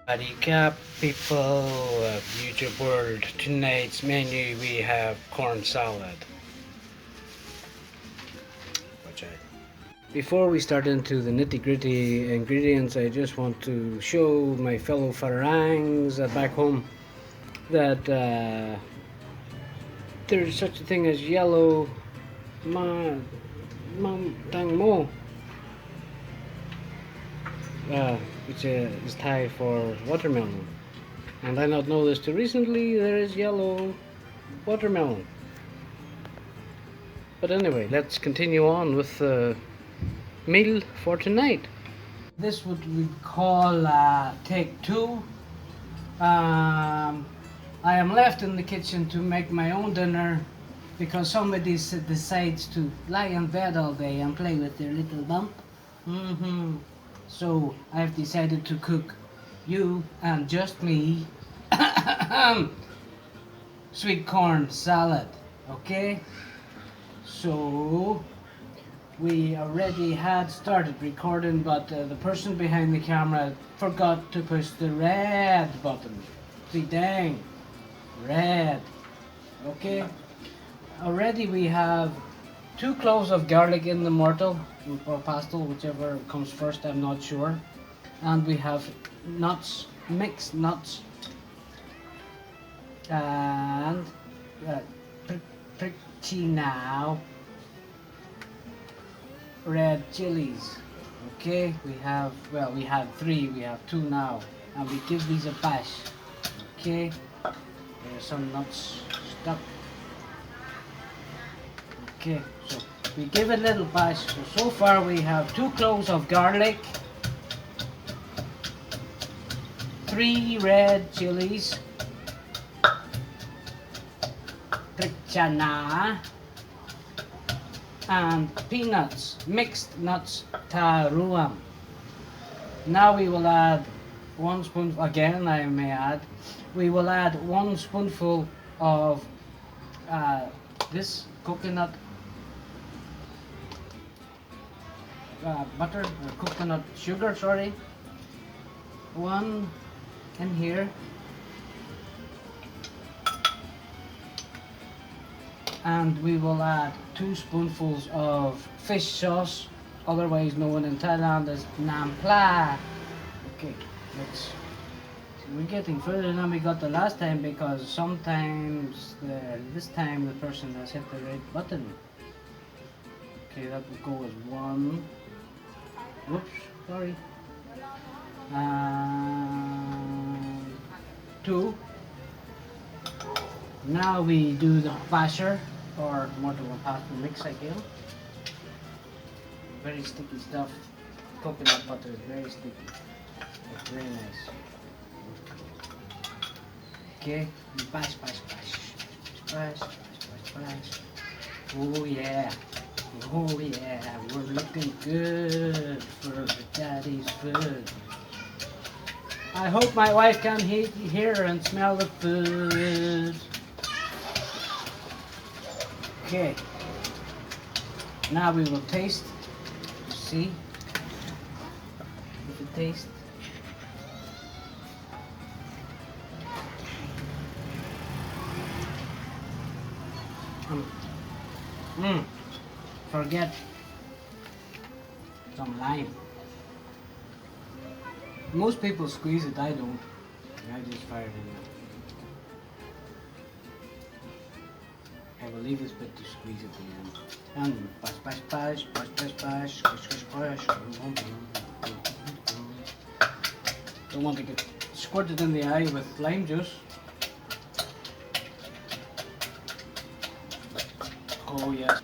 Recap people of YouTube world. Tonight's menu we have corn salad. Watch out. Before we start into the nitty gritty ingredients, I just want to show my fellow Farangs back home that there's such a thing as yellow ma, tang mo, which is Thai for watermelon. And I not know this till recently, there is yellow watermelon. But anyway, let's continue on with the meal for tonight. This would we call take two. I am left in the kitchen to make my own dinner because somebody decides to lie in bed all day and play with their little bump. So I've decided to cook you and just me sweet corn salad. Okay? So we already had started recording, but the person behind the camera forgot to push the red button. See, dang, red. Okay, already we have 2 cloves of garlic in the mortar or pastel, whichever comes first, I'm not sure. And we have nuts, mixed nuts, and pretty now red chilies. Okay, we have, well, we had 3, we have 2 now, and we give these a bash. Okay, there's some nuts stuck. Okay, so we give it a little bash. So far we have 2 cloves of garlic, 3 red chilies, trichana, and peanuts, mixed nuts taruam. Now we will add 1 spoon, again I may add, we will add 1 spoonful of this coconut butter, or coconut sugar, sorry. 1 in here. And we will add 2 spoonfuls of fish sauce, otherwise known in Thailand as nam pla. Okay, let's. We're getting further than we got the last time because sometimes this time the person has hit the right button. Okay, that will go as 1. Whoops, sorry. And 2. Now we do the basher or mortar and pestle mix again. Very sticky stuff. Coconut butter is very sticky. It's very nice. Okay, bash, bash, bash, bash, bash, bash, bash. Oh yeah, oh yeah, we're looking good for the daddy's food. I hope my wife can hear and smell the food. Okay, now we will taste, see if it tastes. Forget some lime. Most people squeeze it, I don't. I just fire it in. I will leave this bit to squeeze at the end. And bash, bash, bash, bash, bash, bash, squish, squish, squish. Don't want to get squirted in the eye with lime juice. Oh yes.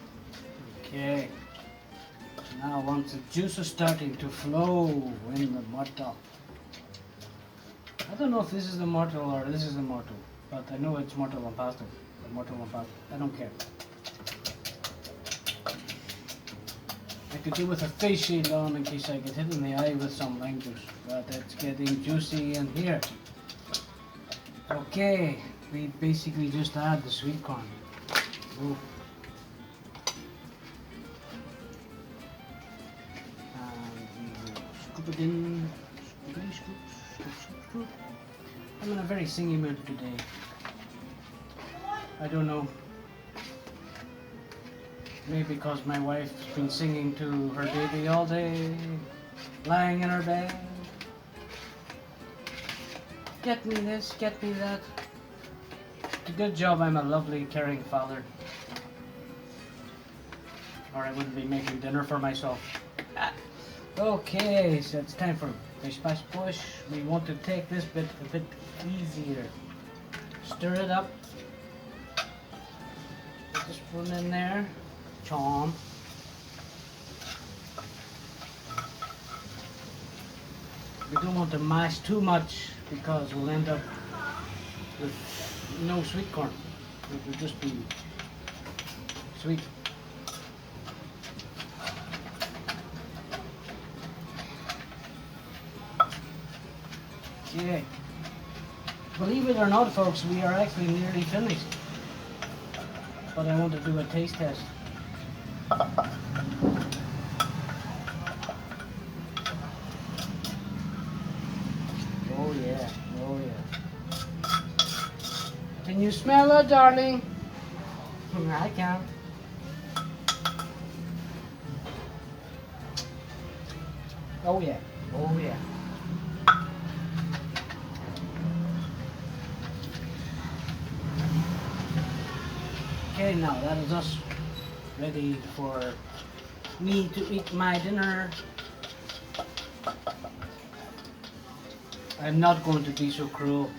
Okay. Now once the juice is starting to flow in the mortar. I don't know if this is the mortar or this is the mortar, but I know it's mortar and pasta. Mortar and pasta. I don't care. I could do with a face shield on in case I get hit in the eye with some lime juice, but it's getting juicy in here. Okay, we basically just add the sweet corn. Ooh. And we will scoop it in, Scoopity scoop, scoop, scoop, scoop. I'm in a very singy mood today. I don't know. Maybe because my wife's been singing to her baby all day, lying in her bed. Get me this, get me that. It's a good job I'm a lovely, caring father. Or I wouldn't be making dinner for myself. Okay, so it's time for bish bash bush. We want to take this bit a bit easier. Stir it up. Put the spoon in there. Chomp. We don't want to mash too much because we'll end up with no sweet corn. It will just be sweet. Yeah. Believe it or not, folks, we are actually nearly finished. But I want to do a taste test. Oh yeah, oh yeah. Can you smell it, darling? I can. Oh yeah, oh yeah. Okay, now that is us ready for me to eat my dinner. I'm not going to be so cruel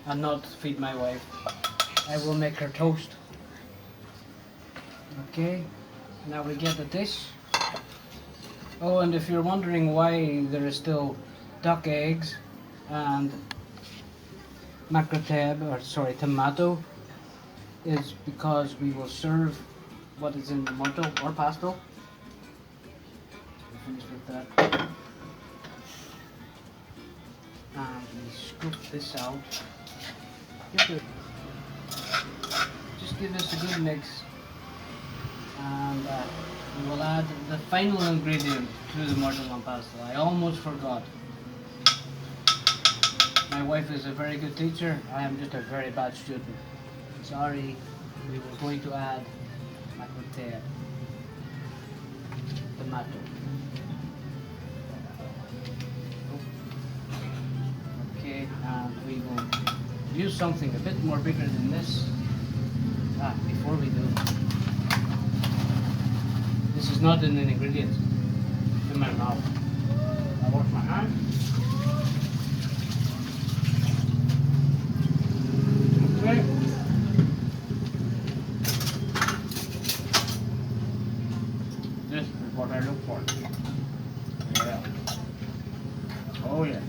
and not feed my wife. I will make her toast. Okay, now we get the dish. Oh, and if you're wondering why there is still duck eggs and tomato, is because we will serve what is in the morto or pasto. We're finished with that. And we scoop this out. Just give this a good mix. And we will add the final ingredient to the morto and pasto. I almost forgot. My wife is a very good teacher. I am just a very bad student. Sorry, we were going to add tomato. Okay, and we will use something a bit more bigger than this. Before we do, this is not in the ingredients. In my mouth. I wash my hands. Okay. This is what I look for. Yeah. Oh yeah.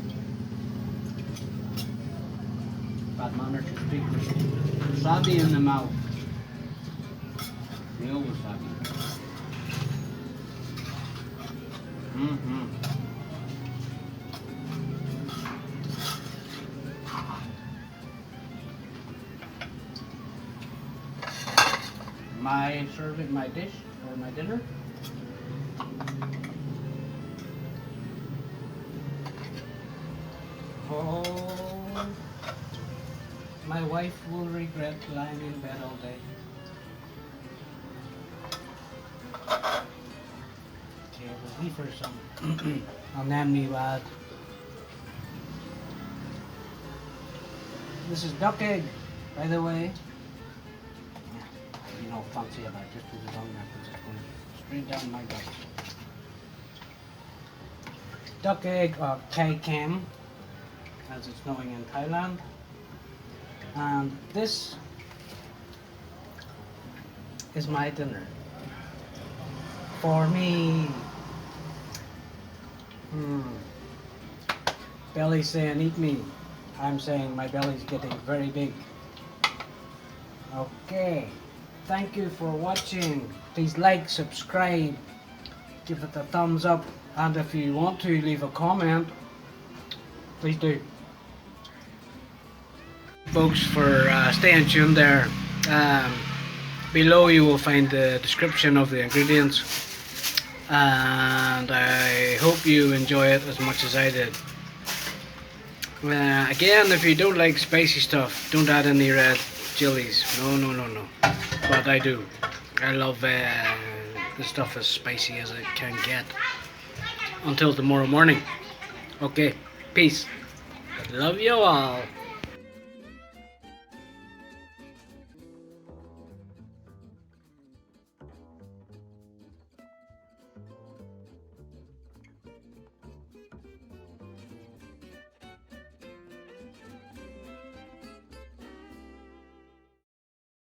Bad manner to speak with wasabi in the mouth. Real wasabi. My dish or my dinner. Oh, my wife will regret lying in bed all day. Okay, we'll leave her some. And then we add. This is duck egg, by the way. No fancy about it, just put it on there because it's going straight down my gut. Duck egg or kai cam, as it's known in Thailand. And this is my dinner. For me. Belly's saying eat me. I'm saying my belly's getting very big. Okay. Thank you for watching. Please like, subscribe, give it a thumbs up, and if you want to leave a comment, please do. Folks, for staying tuned there. Below you will find the description of the ingredients, and I hope you enjoy it as much as I did. Again, if you don't like spicy stuff, don't add any red chilies. No, no, no, no. But I do. I love the stuff as spicy as it can get. Until tomorrow morning. Okay, peace. Love you all.